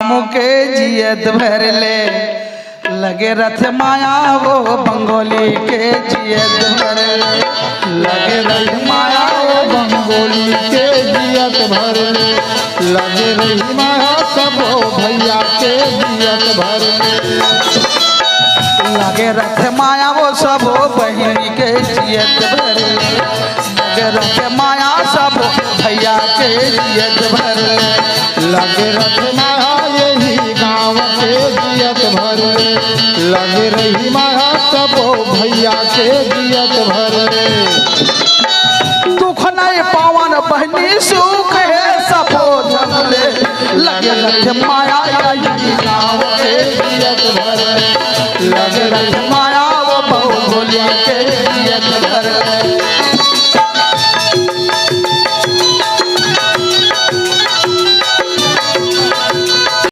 गाँव के जियत भर ले लगे रथ माया वो बंगोली के जियत भर ले लगे रही माया वो बंगोली के जियत भर ले लगे रही माया सब भैया के जियत भर ले लगे रथ माया वो सब बहनी के जियत भर ले लगे रथ माया सब भैया के जियत भर ले लगे रथ माया यही गाँव के जियत भर ले लगे रही माया सब भैया के जियत भर ले दुख नहीं पावन बहनी सुख है सबो झगले लगे रथ माया यही गाँव के जियत भर ले लगे रथ माया